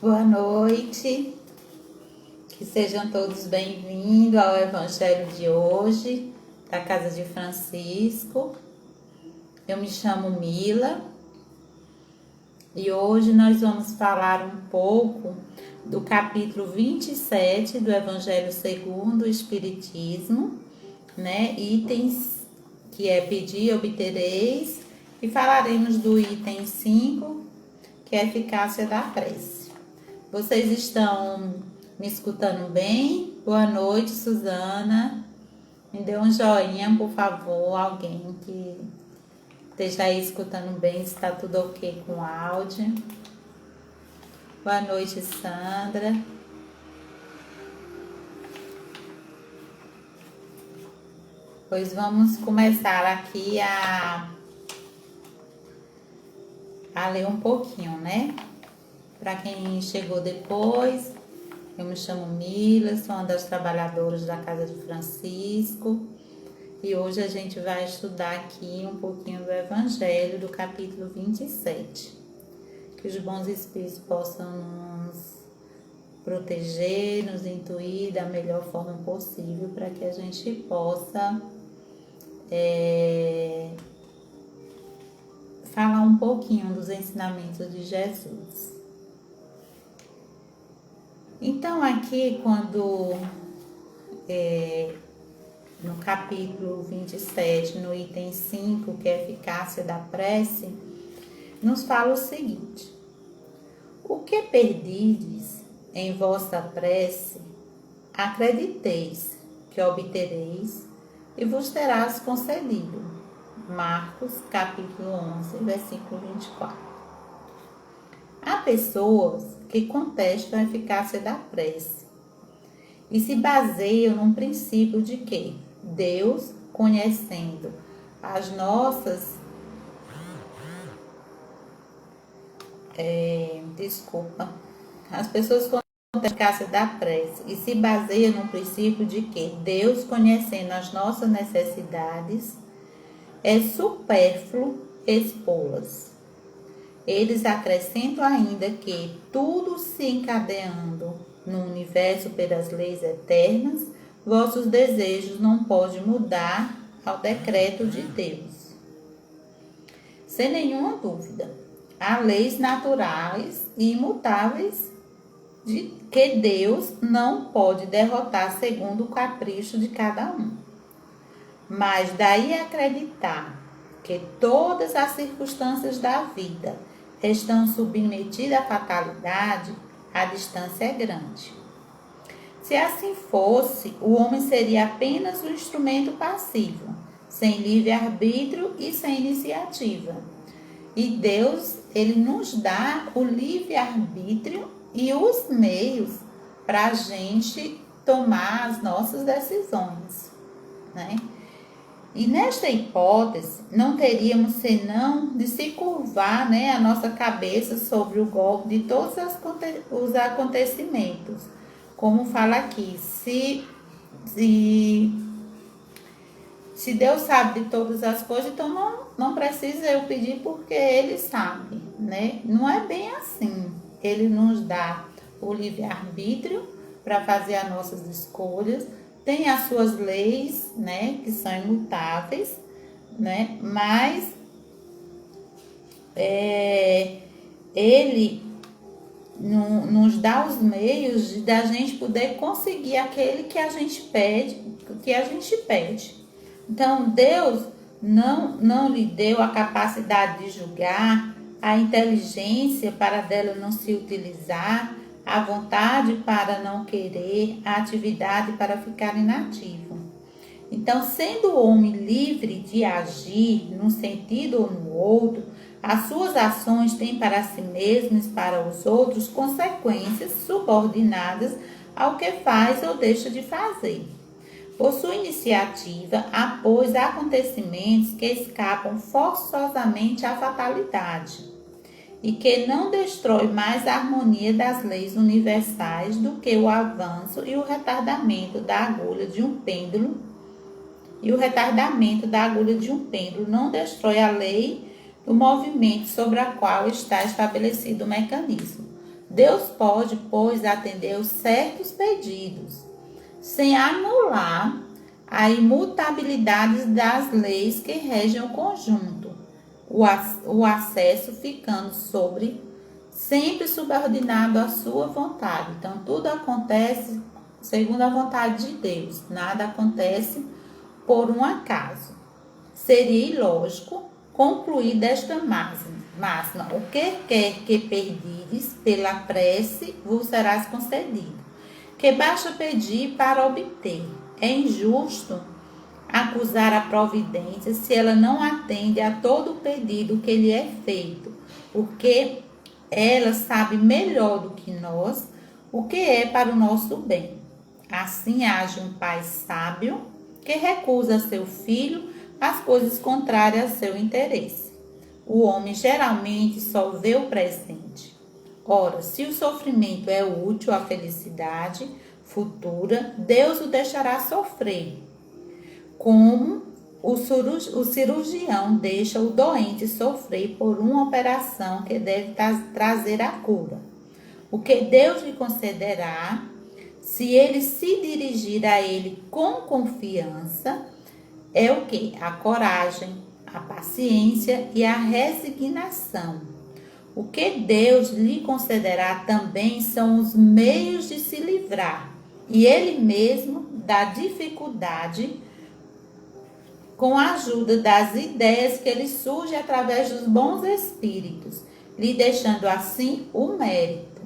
Boa noite, que sejam todos bem-vindos ao Evangelho de hoje, da Casa de Francisco. Eu me chamo Mila e hoje nós vamos falar um pouco do capítulo 27 do Evangelho segundo o Espiritismo, né? Itens que é pedir e obtereis, e falaremos do item 5, que é a eficácia da prece. Vocês estão me escutando bem? Boa noite, Suzana. Me dê um joinha, por favor, alguém que esteja aí escutando bem, se está tudo ok com o áudio. Boa noite, Sandra. Pois vamos começar aqui a ler um pouquinho, né? Para quem chegou depois, eu me chamo Mila, sou uma das trabalhadoras da Casa de Francisco e hoje a gente vai estudar aqui um pouquinho do Evangelho do capítulo 27. Que os bons espíritos possam nos proteger, nos intuir da melhor forma possível para que a gente possa falar um pouquinho dos ensinamentos de Jesus. Então, aqui, quando no capítulo 27, no item 5, que é a eficácia da prece, nos fala o seguinte: o que perdides em vossa prece, acrediteis que obtereis e vos terás concedido. Marcos, capítulo 11, versículo 24. Há pessoas que contestam a eficácia da prece e se baseiam num princípio de que Deus, conhecendo as nossas as pessoas contestam a eficácia da prece e se baseiam num princípio de que Deus, conhecendo as nossas necessidades, é supérfluo expô-las. Eles acrescentam ainda que, tudo se encadeando no universo pelas leis eternas, vossos desejos não podem mudar ao decreto de Deus. Sem nenhuma dúvida, há leis naturais e imutáveis de que Deus não pode derrotar segundo o capricho de cada um. Mas daí acreditar que todas as circunstâncias da vida estão submetidas à fatalidade, a distância é grande. Se assim fosse, o homem seria apenas um instrumento passivo, sem livre-arbítrio e sem iniciativa. E Deus, Ele nos dá o livre-arbítrio e os meios para a gente tomar as nossas decisões, né? E nesta hipótese, não teríamos senão de se curvar, né, a nossa cabeça sobre o golpe de todos os acontecimentos. Como fala aqui, se Deus sabe de todas as coisas, então não precisa eu pedir porque Ele sabe, né? Não é bem assim. Ele nos dá o livre-arbítrio para fazer as nossas escolhas, tem as suas leis, né, que são imutáveis, né, mas Ele nos dá os meios da gente poder conseguir aquele que a gente pede, Então, Deus não lhe deu a capacidade de julgar, a inteligência para dela não se utilizar, a vontade para não querer, a atividade para ficar inativo. Então, sendo o homem livre de agir num sentido ou no outro, as suas ações têm para si mesmas e para os outros consequências subordinadas ao que faz ou deixa de fazer. Por sua iniciativa, após acontecimentos que escapam forçosamente à fatalidade e que não destrói mais a harmonia das leis universais do que o avanço e o retardamento da agulha de um pêndulo. E o retardamento da agulha de um pêndulo não destrói a lei do movimento sobre a qual está estabelecido o mecanismo. Deus pode, pois, atender os certos pedidos, sem anular a imutabilidade das leis que regem o conjunto, o acesso ficando sempre subordinado à sua vontade. Então, tudo acontece segundo a vontade de Deus, nada acontece por um acaso. Seria ilógico concluir desta máxima: o que quer que pedires pela prece vos será concedido, que basta pedir para obter. É injusto acusar a providência se ela não atende a todo o pedido que lhe é feito, porque ela sabe melhor do que nós o que é para o nosso bem. Assim age um pai sábio que recusa a seu filho as coisas contrárias a seu interesse. O homem geralmente só vê o presente. Ora, se o sofrimento é útil à felicidade futura, Deus o deixará sofrer, como o cirurgião deixa o doente sofrer por uma operação que deve trazer a cura. O que Deus lhe concederá, se ele se dirigir a ele com confiança, é o que? A coragem, a paciência e a resignação. O que Deus lhe concederá também são os meios de se livrar, e ele mesmo, da dificuldade, com a ajuda das ideias que lhe surgem através dos bons espíritos, lhe deixando assim o mérito.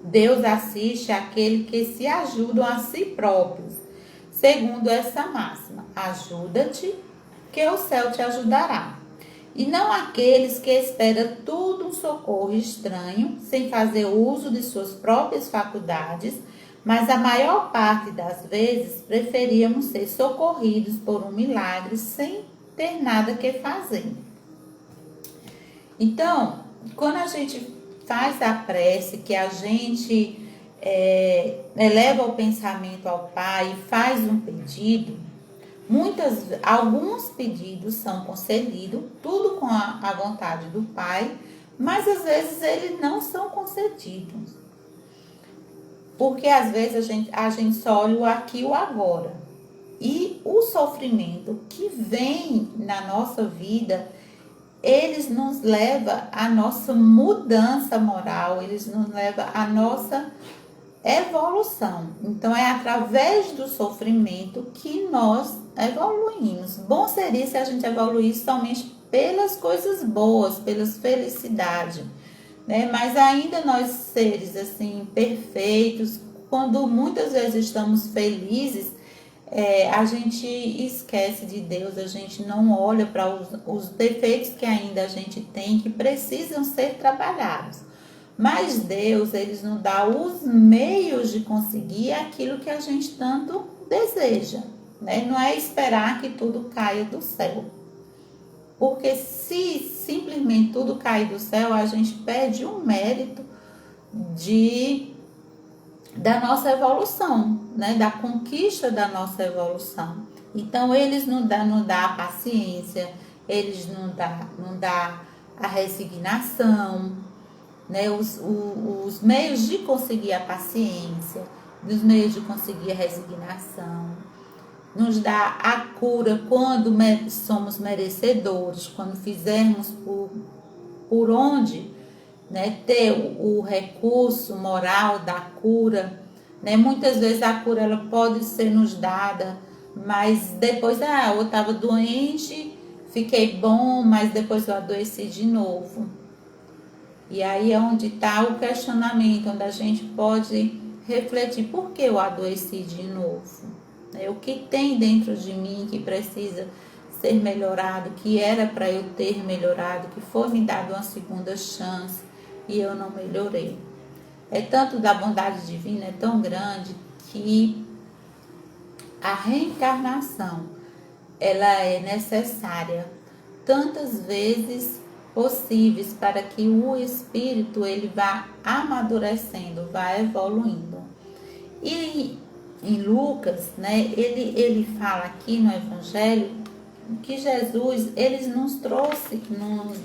Deus assiste àqueles que se ajudam a si próprios, segundo essa máxima: ajuda-te, que o céu te ajudará. E não aqueles que esperam tudo um socorro estranho, sem fazer uso de suas próprias faculdades, mas a maior parte das vezes preferíamos ser socorridos por um milagre sem ter nada que fazer. Então, quando a gente faz a prece, que a gente eleva o pensamento ao Pai e faz um pedido, alguns pedidos são concedidos, tudo com a vontade do Pai, mas às vezes eles não são concedidos. Porque às vezes a gente só olha o aqui e o agora. E o sofrimento que vem na nossa vida, eles nos levam à nossa mudança moral, eles nos levam à nossa evolução. Então é através do sofrimento que nós evoluímos. Bom seria se a gente evoluísse somente pelas coisas boas, pelas felicidades, né? Mas ainda nós seres assim perfeitos, quando muitas vezes estamos felizes, a gente esquece de Deus, a gente não olha para os defeitos que ainda a gente tem, que precisam ser trabalhados. Mas Deus, ele nos dá os meios de conseguir aquilo que a gente tanto deseja, né? Não é esperar que tudo caia do céu. Porque se simplesmente tudo cair do céu, a gente perde um mérito da nossa evolução, né? Da conquista da nossa evolução. Então, eles não dá a paciência, eles não dá a resignação, né? Os meios de conseguir a paciência, os meios de conseguir a resignação, nos dá a cura quando somos merecedores, quando fizermos por onde, né, ter o recurso moral da cura, né? Muitas vezes a cura ela pode ser nos dada, mas depois eu estava doente, fiquei bom, mas depois eu adoeci de novo. E aí é onde está o questionamento, onde a gente pode refletir: por que eu adoeci de novo? O que tem dentro de mim que precisa ser melhorado, que era para eu ter melhorado, que foi me dado uma segunda chance e eu não melhorei. É tanto da bondade divina, é tão grande, que a reencarnação ela é necessária tantas vezes possíveis para que o espírito ele vá amadurecendo, vá evoluindo. E em Lucas, né, ele fala aqui no Evangelho que Jesus ele nos trouxe,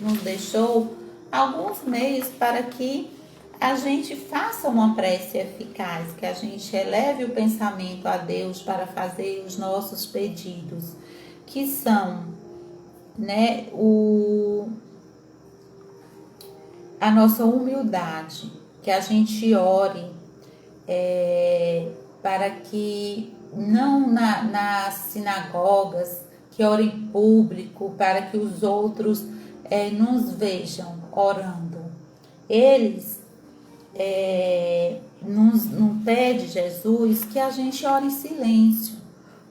nos deixou alguns meios para que a gente faça uma prece eficaz, que a gente eleve o pensamento a Deus para fazer os nossos pedidos, que são, né, a nossa humildade, que a gente ore para que não nas sinagogas, que ore em público, para que os outros nos vejam orando. Eles não pede Jesus que a gente ore em silêncio,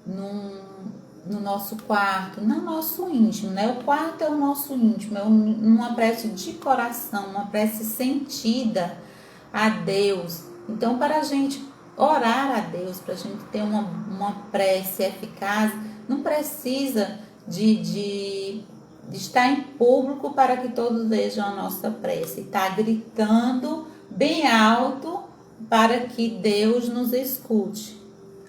no nosso quarto, no nosso íntimo, né? O quarto é o nosso íntimo, é uma prece de coração, uma prece sentida a Deus. Então, para a gente orar a Deus, para a gente ter uma prece eficaz, não precisa de estar em público para que todos vejam a nossa prece, estar gritando bem alto para que Deus nos escute.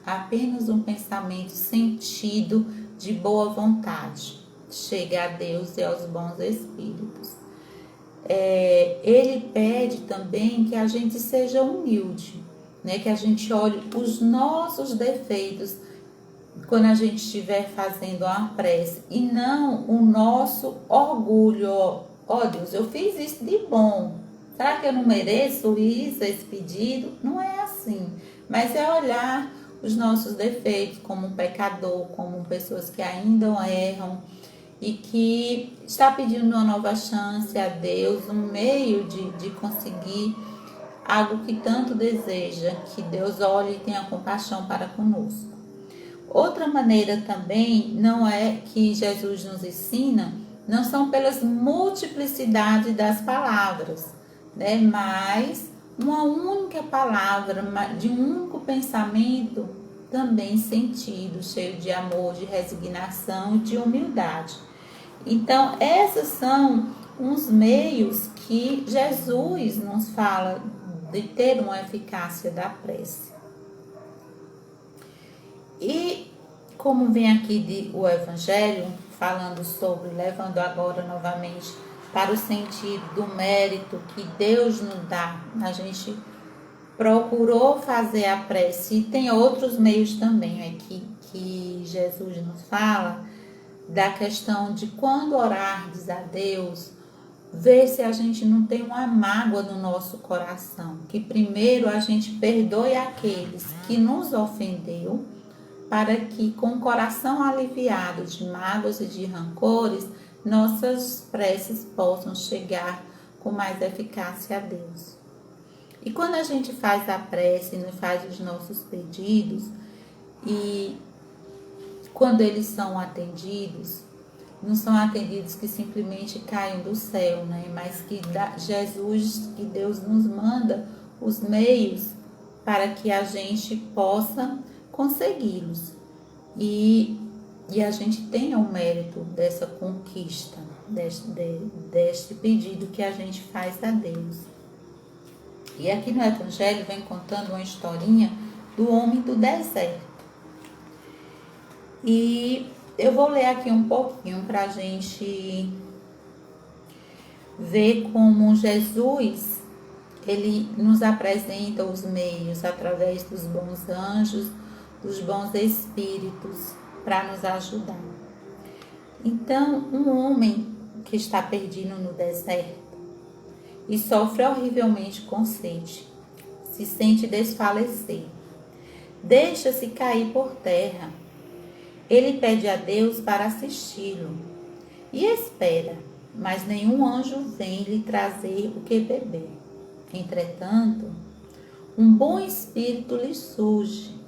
Apenas um pensamento sentido de boa vontade chega a Deus e aos bons espíritos. Ele pede também que a gente seja humilde, né? Que a gente olhe os nossos defeitos quando a gente estiver fazendo uma prece e não o nosso orgulho. Ó Deus, eu fiz isso de bom, será que eu não mereço isso, esse pedido? Não é assim, mas é olhar os nossos defeitos como um pecador, como pessoas que ainda erram e que está pedindo uma nova chance a Deus, um meio de conseguir algo que tanto deseja, que Deus olhe e tenha compaixão para conosco. Outra maneira também não é que Jesus nos ensina, não são pelas multiplicidade das palavras, né? Mas uma única palavra, de um único pensamento, também sentido, cheio de amor, de resignação e de humildade. Então, esses são uns meios que Jesus nos fala de ter uma eficácia da prece. E como vem aqui o Evangelho, falando sobre, levando agora novamente para o sentido do mérito que Deus nos dá, a gente procurou fazer a prece, e tem outros meios também aqui que Jesus nos fala, da questão de quando orardes a Deus, ver se a gente não tem uma mágoa no nosso coração, que primeiro a gente perdoe aqueles que nos ofendeu, para que com o coração aliviado de mágoas e de rancores, nossas preces possam chegar com mais eficácia a Deus. E quando a gente faz a prece, faz os nossos pedidos, e quando eles são atendidos, não são atendidos que simplesmente caem do céu, né? Mas que Jesus, que Deus nos manda os meios para que a gente possa consegui-los e a gente tenha o mérito dessa conquista, deste pedido que a gente faz a Deus. E aqui no Evangelho vem contando uma historinha do homem do deserto. E eu vou ler aqui um pouquinho para a gente ver como Jesus, ele nos apresenta os meios através dos bons anjos, dos bons espíritos, para nos ajudar. Então, um homem que está perdido no deserto e sofre horrivelmente com sede, se sente desfalecer, deixa-se cair por terra. Ele pede a Deus para assisti-lo e espera, mas nenhum anjo vem lhe trazer o que beber. Entretanto, um bom espírito lhe sugere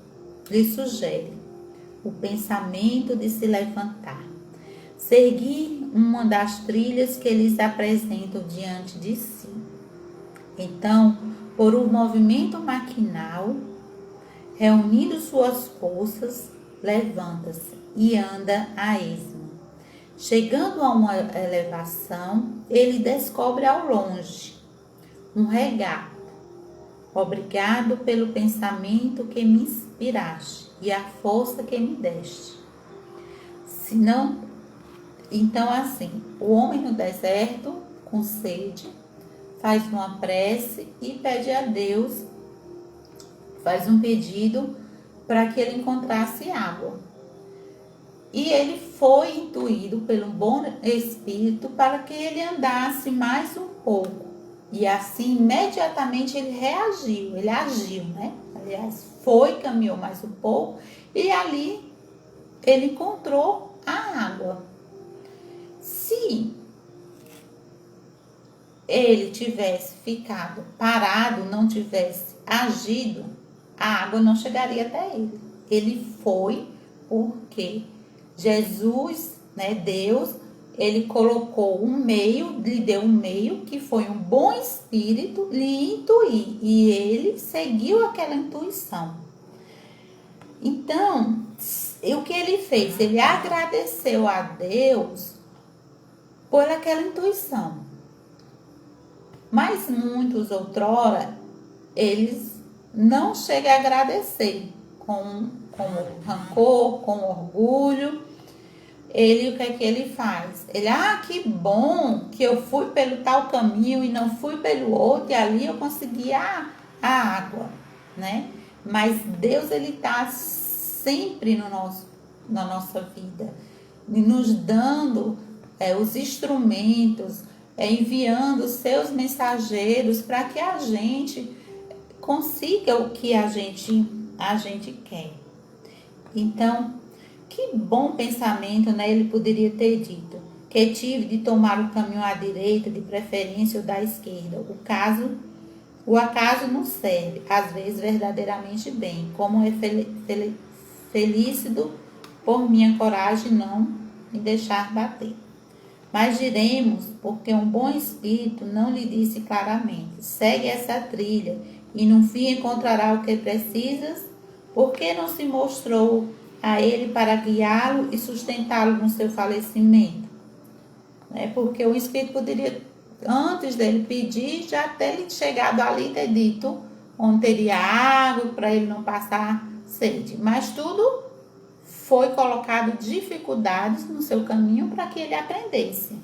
o pensamento de se levantar, seguir uma das trilhas que eles apresentam diante de si. Então, por um movimento maquinal, reunindo suas forças, levanta-se e anda a esmo. Chegando a uma elevação, ele descobre ao longe um regato. Obrigado pelo pensamento que me inspiraste e a força que me deste. Então assim, o homem no deserto, com sede, faz uma prece e pede a Deus, faz um pedido para que ele encontrasse água. E ele foi intuído pelo bom Espírito para que ele andasse mais um pouco. E assim, imediatamente ele reagiu, ele agiu, né? Aliás, caminhou mais um pouco e ali ele encontrou a água. Se ele tivesse ficado parado, não tivesse agido, a água não chegaria até ele. Ele foi porque Jesus, né, Deus, ele colocou um meio, lhe deu um meio que foi um bom espírito lhe intuir e ele seguiu aquela intuição. Então, o que ele fez? Ele agradeceu a Deus por aquela intuição. Mas muitos outrora, eles não chegam a agradecer com rancor, com orgulho. Ele, o que é que ele faz? Ele, que bom que eu fui pelo tal caminho e não fui pelo outro, e ali eu consegui a água, né? Mas Deus, ele está sempre na nossa vida, nos dando os instrumentos, enviando os seus mensageiros para que a gente consiga o que a gente quer. Então, que bom pensamento, né? Ele poderia ter dito que tive de tomar o caminho à direita, de preferência o da esquerda. O acaso não serve, às vezes verdadeiramente bem, como é felícido por minha coragem não me deixar bater. Mas diremos, porque um bom espírito não lhe disse claramente, segue essa trilha e no fim encontrará o que precisas, porque não se mostrou a ele para guiá-lo e sustentá-lo no seu falecimento. Porque o Espírito poderia, antes dele pedir, já ter lhe chegado ali e ter dito onde teria água para ele não passar sede. Mas tudo foi colocado dificuldades no seu caminho para que ele aprendesse.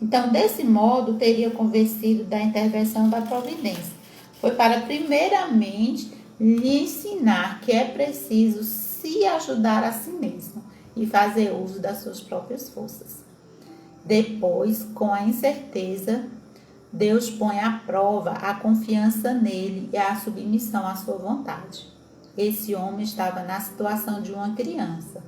Então, desse modo, teria convencido da intervenção da providência. Foi para, primeiramente, lhe ensinar que é preciso se ajudar a si mesmo e fazer uso das suas próprias forças. Depois, com a incerteza, Deus põe à prova a confiança nele e a submissão à sua vontade. Esse homem estava na situação de uma criança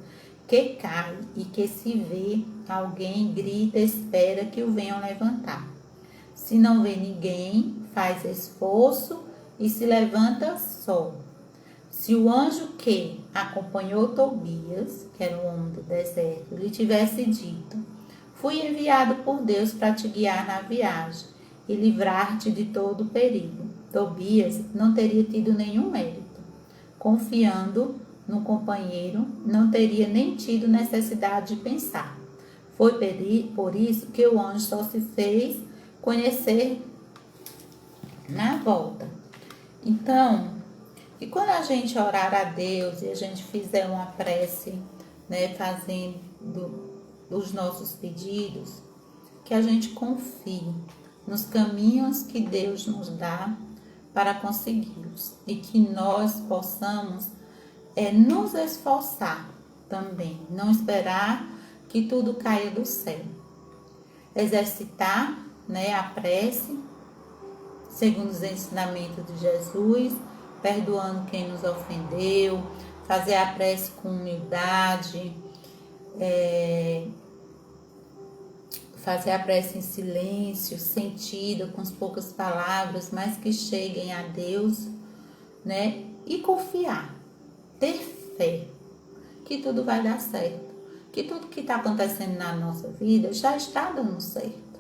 que cai e que se vê alguém, grita, espera que o venham levantar. Se não vê ninguém, faz esforço e se levanta só. Se o anjo que acompanhou Tobias, que era o homem do deserto, lhe tivesse dito: fui enviado por Deus para te guiar na viagem e livrar-te de todo o perigo, Tobias não teria tido nenhum mérito. Confiando no companheiro, não teria nem tido necessidade de pensar. Foi por isso que o anjo só se fez conhecer na volta. Então, e quando a gente orar a Deus e a gente fizer uma prece, né, fazendo os nossos pedidos, que a gente confie nos caminhos que Deus nos dá para consegui-los e que nós possamos nos esforçar também, não esperar que tudo caia do céu. Exercitar, né, a prece, segundo os ensinamentos de Jesus, perdoando quem nos ofendeu, fazer a prece com humildade, fazer a prece em silêncio, sentida, com as poucas palavras, mas que cheguem a Deus, né? E confiar, ter fé, que tudo vai dar certo, que tudo que está acontecendo na nossa vida já está dando certo,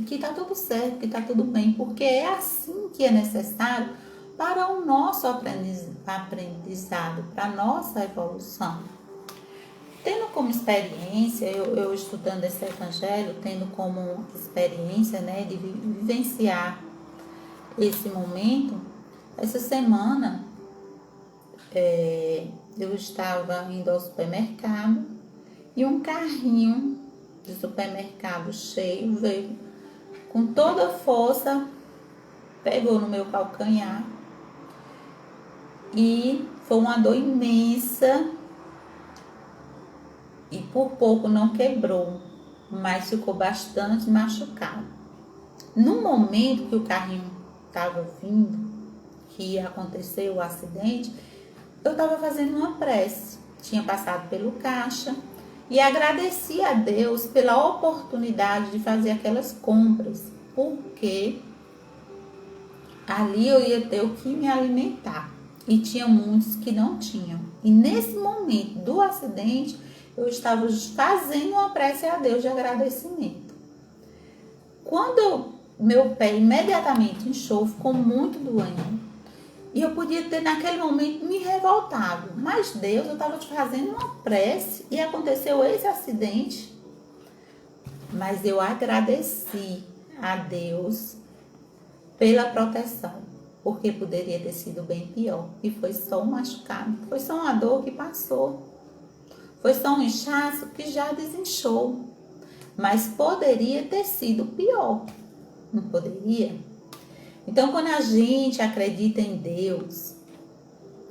que está tudo certo, que está tudo bem, porque é assim que é necessário para o nosso aprendizado, para a nossa evolução. Tendo como experiência, eu estudando esse evangelho, tendo como experiência, né, de vivenciar esse momento, essa semana eu estava indo ao supermercado e um carrinho de supermercado cheio veio com toda a força pegou no meu calcanhar e foi uma dor imensa e por pouco não quebrou, mas ficou bastante machucado. No momento que o carrinho estava vindo, que aconteceu o acidente, eu estava fazendo uma prece, tinha passado pelo caixa e agradeci a Deus pela oportunidade de fazer aquelas compras, porque ali eu ia ter o que me alimentar e tinha muitos que não tinham. E nesse momento do acidente, eu estava fazendo uma prece a Deus de agradecimento. Quando meu pé imediatamente inchou, ficou muito doendo. E eu podia ter naquele momento me revoltado. Mas Deus, eu estava fazendo uma prece e aconteceu esse acidente. Mas eu agradeci a Deus pela proteção, porque poderia ter sido bem pior. E foi só um machucado, foi só uma dor que passou. Foi só um inchaço que já desinchou. Mas poderia ter sido pior. Não poderia? Então, quando a gente acredita em Deus,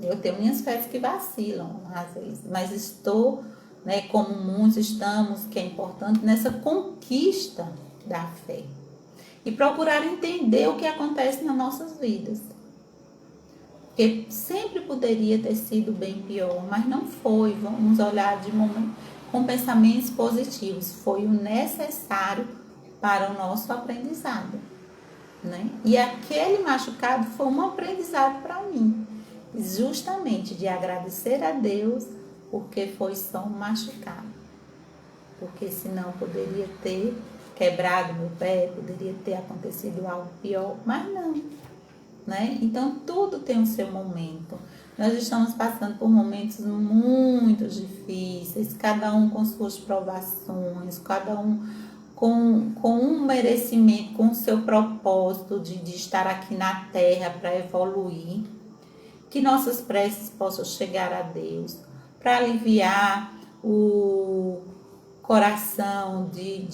eu tenho minhas fés que vacilam às vezes, mas estou, como muitos estamos, que é importante, nessa conquista da fé. E procurar entender o que acontece nas nossas vidas. Porque sempre poderia ter sido bem pior, mas não foi. Vamos olhar de momento com pensamentos positivos. Foi o necessário para o nosso aprendizado. E aquele machucado foi um aprendizado para mim, justamente de agradecer a Deus porque foi só um machucado, porque senão poderia ter quebrado meu pé, poderia ter acontecido algo pior, mas não, Então tudo tem o seu momento. Nós estamos passando por momentos muito difíceis, cada um com suas provações, cada um com um merecimento, com o seu propósito de estar aqui na terra para evoluir, que nossas preces possam chegar a Deus, para aliviar o coração de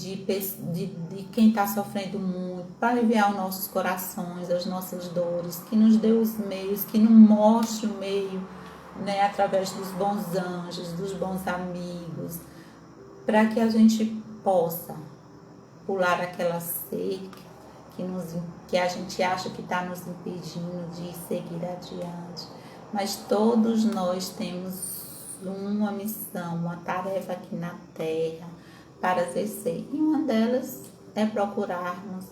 quem está sofrendo muito, para aliviar os nossos corações, as nossas dores, que nos dê os meios, que nos mostre o meio, através dos bons anjos, dos bons amigos, para que a gente possa pular aquela cerca que a gente acha que está nos impedindo de seguir adiante. Mas todos nós temos uma missão, uma tarefa aqui na Terra para exercer. E uma delas é procurarmos,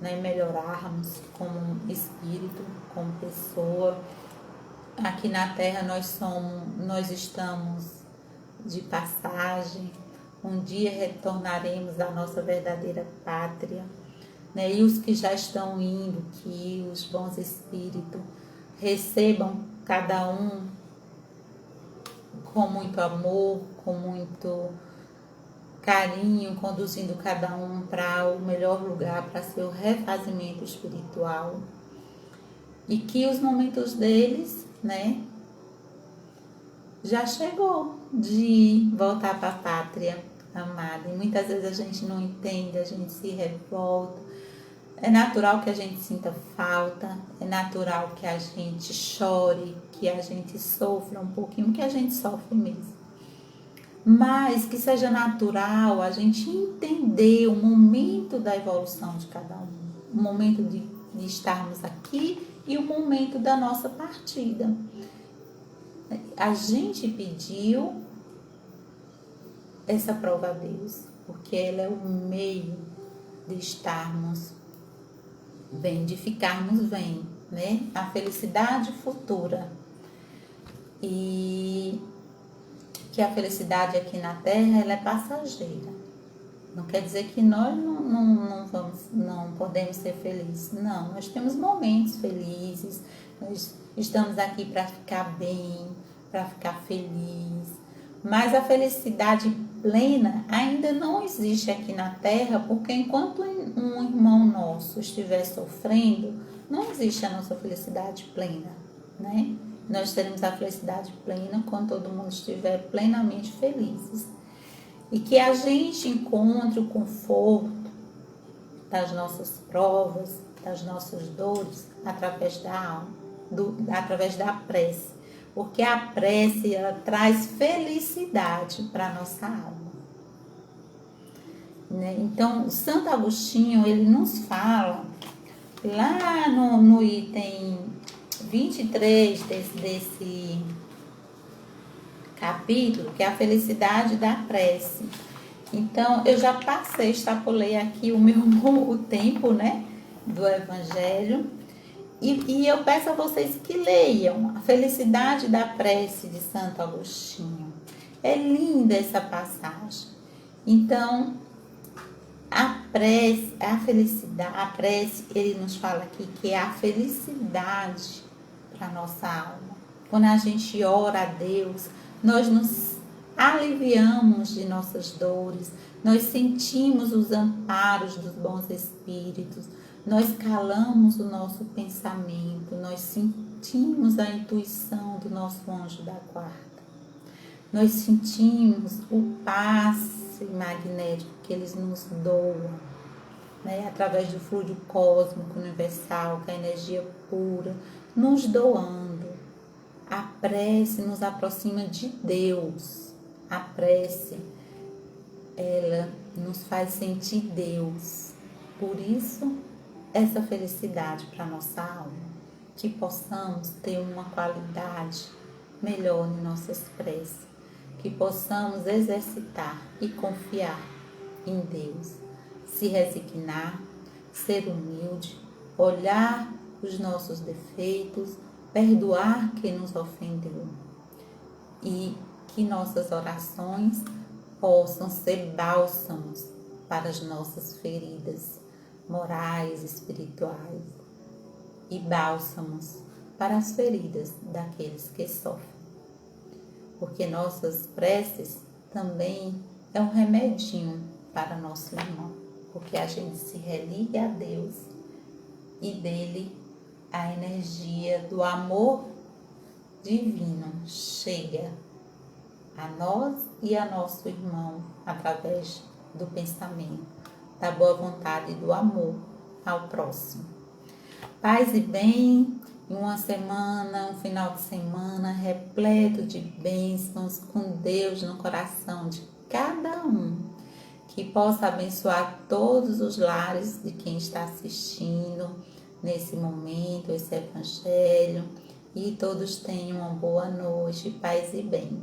melhorarmos como espírito, como pessoa. Aqui na Terra nós estamos de passagem. Um dia retornaremos à nossa verdadeira pátria, E os que já estão indo, que os bons espíritos recebam cada um com muito amor, com muito carinho, conduzindo cada um para o melhor lugar, para seu refazimento espiritual. E que os momentos deles, já chegou de voltar para a pátria amada. E muitas vezes a gente não entende, a gente se revolta. É natural que a gente sinta falta, é natural que a gente chore, que a gente sofra um pouquinho, que a gente sofre mesmo. Mas que seja natural a gente entender o momento da evolução de cada um, o momento de estarmos aqui e o momento da nossa partida. A gente pediu essa prova a Deus, porque ela é o meio de estarmos bem, de ficarmos bem, A felicidade futura. E que a felicidade aqui na Terra, ela é passageira. Não quer dizer que nós não podemos ser felizes. Não, nós temos momentos felizes, nós estamos aqui para ficar bem, para ficar feliz. Mas a felicidade plena ainda não existe aqui na Terra, porque enquanto um irmão nosso estiver sofrendo, não existe a nossa felicidade plena, Nós teremos a felicidade plena quando todo mundo estiver plenamente felizes. E que a gente encontre o conforto das nossas provas, das nossas dores através da alma, através da prece. Porque a prece, ela traz felicidade para a nossa alma. Né? Então, Santo Agostinho, ele nos fala, lá no item 23 desse capítulo, que é a felicidade da prece. Então, eu já extrapolei aqui o tempo, né, do Evangelho, e eu peço a vocês que leiam a felicidade da prece de Santo Agostinho. É linda essa passagem. Então, a prece, ele nos fala aqui que é a felicidade para nossa alma. Quando a gente ora a Deus, nós nos aliviamos de nossas dores, nós sentimos os amparos dos bons espíritos, nós calamos o nosso pensamento, nós sentimos a intuição do nosso anjo da guarda, nós sentimos o passe magnético que eles nos doam, né, através do fluido cósmico universal, que é a energia pura, nos doando. A prece nos aproxima de Deus. A prece, ela nos faz sentir Deus. Por isso, essa felicidade para nossa alma. Que possamos ter uma qualidade melhor em nossas preces. Que possamos exercitar e confiar em Deus. Se resignar, ser humilde, olhar os nossos defeitos, perdoar quem nos ofendeu e que nossas orações possam ser bálsamos para as nossas feridas morais, espirituais e bálsamos para as feridas daqueles que sofrem. Porque nossas preces também é um remedinho para nosso irmão, porque a gente se religa a Deus e dele a energia do amor divino chega a nós e a nosso irmão através do pensamento, da boa vontade e do amor ao próximo. Paz e bem, em uma semana, um final de semana repleto de bênçãos, com Deus no coração de cada um, que possa abençoar todos os lares de quem está assistindo nesse momento, esse Evangelho, e todos tenham uma boa noite, paz e bem.